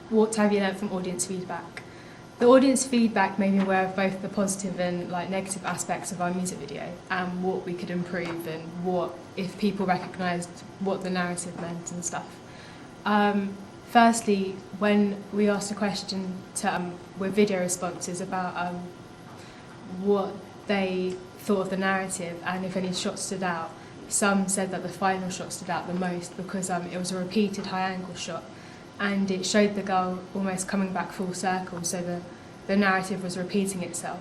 What have you learned from audience feedback? The audience feedback made me aware of both the positive and negative aspects of our music video and what we could improve and what if people recognised what the narrative meant and stuff. Firstly, when we asked a question to, with video responses about what they thought of the narrative and if any shots stood out, some said that the final shot stood out the most because it was a repeated high angle shot and it showed the girl almost coming back full circle, so the narrative was repeating itself.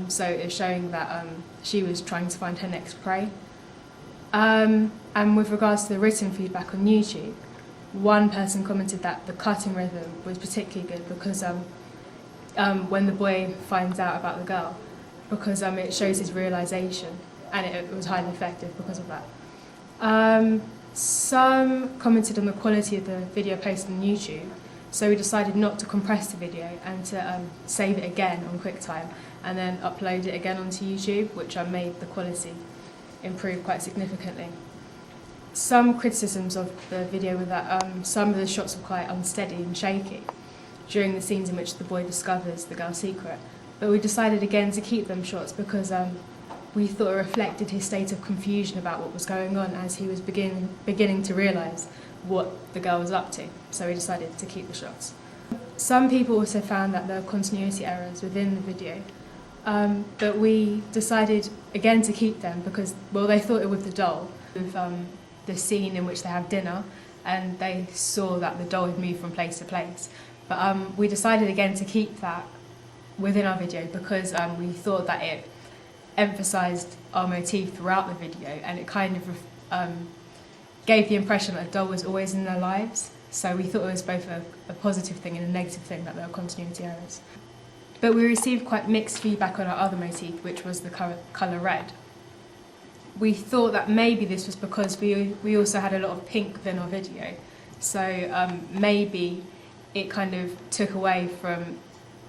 So it was showing that she was trying to find her next prey. And with regards to the written feedback on YouTube, one person commented that the cutting rhythm was particularly good because when the boy finds out about the girl, because it shows his realisation, and it was highly effective because of that. Some commented on the quality of the video posted on YouTube, so we decided not to compress the video and to save it again on QuickTime and then upload it again onto YouTube, which made the quality improve quite significantly. Some criticisms of the video were that some of the shots were quite unsteady and shaky during the scenes in which the boy discovers the girl's secret, but we decided again to keep them shots because we thought it reflected his state of confusion about what was going on as he was beginning to realise what the girl was up to, so we decided to keep the shots. Some people also found that there were continuity errors within the video, but we decided again to keep them because, well, they thought it was the doll, with the scene in which they have dinner, and they saw that the doll had moved from place to place. But we decided again to keep that within our video because we thought that it emphasised our motif throughout the video, and it kind of gave the impression that a doll was always in their lives. So we thought it was both a positive thing and a negative thing that there were continuity errors. But we received quite mixed feedback on our other motif, which was the colour red. We thought that maybe this was because we also had a lot of pink within our video, so maybe it kind of took away from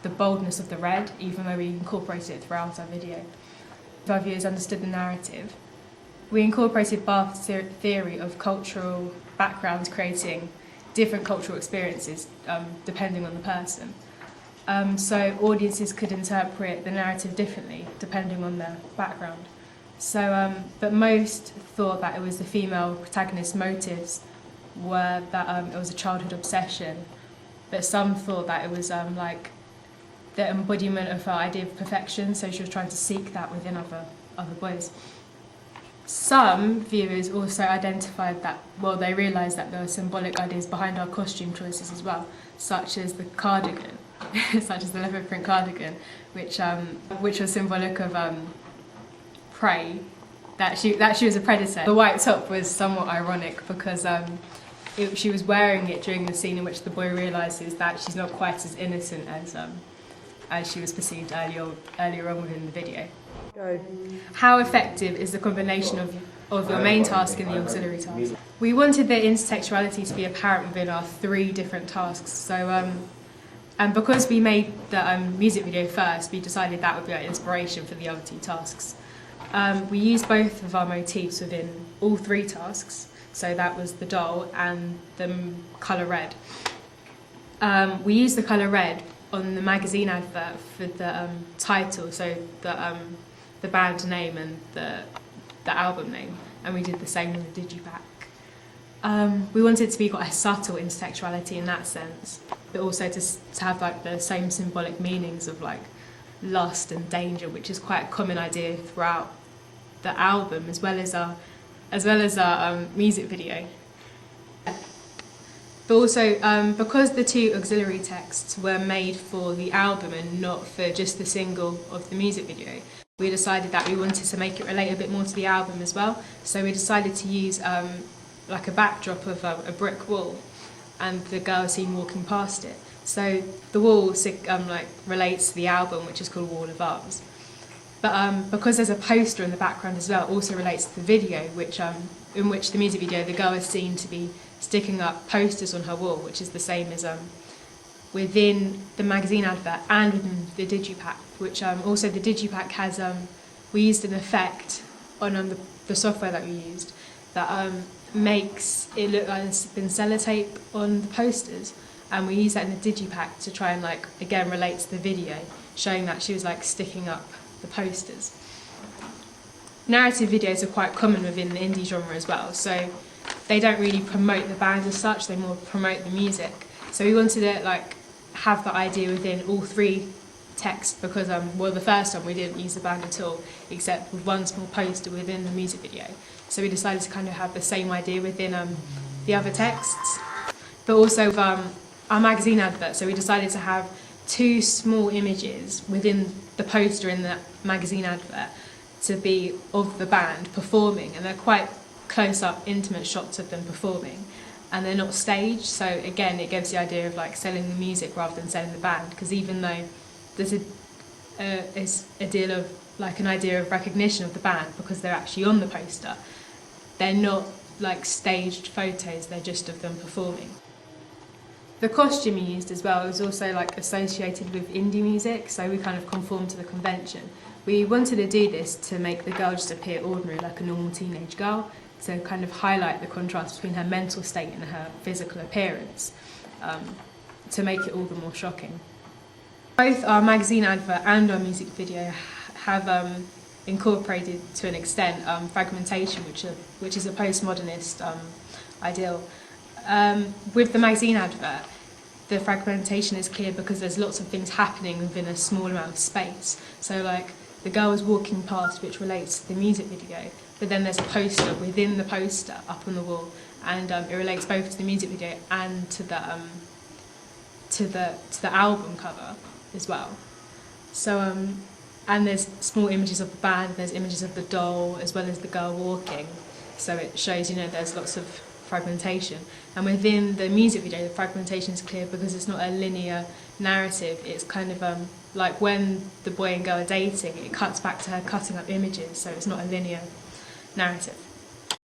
the boldness of the red, even though we incorporated it throughout our video. If our viewers understood the narrative, we incorporated Barth's theory of cultural backgrounds creating different cultural experiences depending on the person. So audiences could interpret the narrative differently depending on their background. So, but most thought that it was the female protagonist's motives were that it was a childhood obsession, but some thought that it was like the embodiment of her idea of perfection, so she was trying to seek that within other boys. Some viewers also identified that, well, they realised that there were symbolic ideas behind our costume choices as well, such as the cardigan, such as the leopard print cardigan, which was symbolic of prey, that she was a predator. The white top was somewhat ironic because she was wearing it during the scene in which the boy realises that she's not quite as innocent as she was perceived earlier on within the video. Go. How effective is the combination of your main task and the auxiliary task? We wanted the intertextuality to be apparent within our 3 different tasks. So, and because we made the music video first, we decided that would be our inspiration for the other 2 tasks. We used both of our motifs within all 3 tasks. So that was the doll and the colour red. We used the colour red on the magazine advert for the title, so the band name and the album name, and we did the same with the digipack. We wanted it to be quite a subtle intertextuality in that sense, but also to have like the same symbolic meanings of like lust and danger, which is quite a common idea throughout the album as well as our music video. But also, because the 2 auxiliary texts were made for the album and not for just the single of the music video, we decided that we wanted to make it relate a bit more to the album as well. So we decided to use like a backdrop of a brick wall and the girl seen walking past it. So the wall like relates to the album, which is called Wall of Arms. But because there's a poster in the background as well, it also relates to the video, in which the music video, the girl is seen to be sticking up posters on her wall, which is the same as within the magazine advert and within the digipack, which also the digipack has, we used an effect on the software that we used that makes it look like there's been sellotape on the posters, and we used that in the digipack to try and like again relate to the video, showing that she was like sticking up the posters. Narrative videos are quite common within the indie genre as well, so they don't really promote the band as such, they more promote the music. So we wanted to like have the idea within all three texts because well, the first one we didn't use the band at all, except with one small poster within the music video. So we decided to kind of have the same idea within the other texts, but also with our magazine advert. So we decided to have two small images within the poster in the magazine advert to be of the band performing, and they're quite close-up, intimate shots of them performing, and they're not staged. So again, it gives the idea of like selling the music rather than selling the band, because even though there's a deal of like an idea of recognition of the band because they're actually on the poster, they're not like staged photos, they're just of them performing. The costume used as well is also like associated with indie music, so we kind of conformed to the convention. We wanted to do this to make the girl just appear ordinary, like a normal teenage girl, to kind of highlight the contrast between her mental state and her physical appearance, to make it all the more shocking. Both our magazine advert and our music video have incorporated to an extent fragmentation, which is a postmodernist ideal. With the magazine advert, the fragmentation is clear because there's lots of things happening within a small amount of space. So like the girl is walking past, which relates to the music video, but then there's a poster within the poster up on the wall, and it relates both to the music video and to the album cover as well. So and there's small images of the band, there's images of the doll as well as the girl walking. So it shows, there's lots of fragmentation. And within the music video, the fragmentation is clear because it's not a linear narrative. It's kind of like when the boy and girl are dating, it cuts back to her cutting up images, so it's not a linear narrative.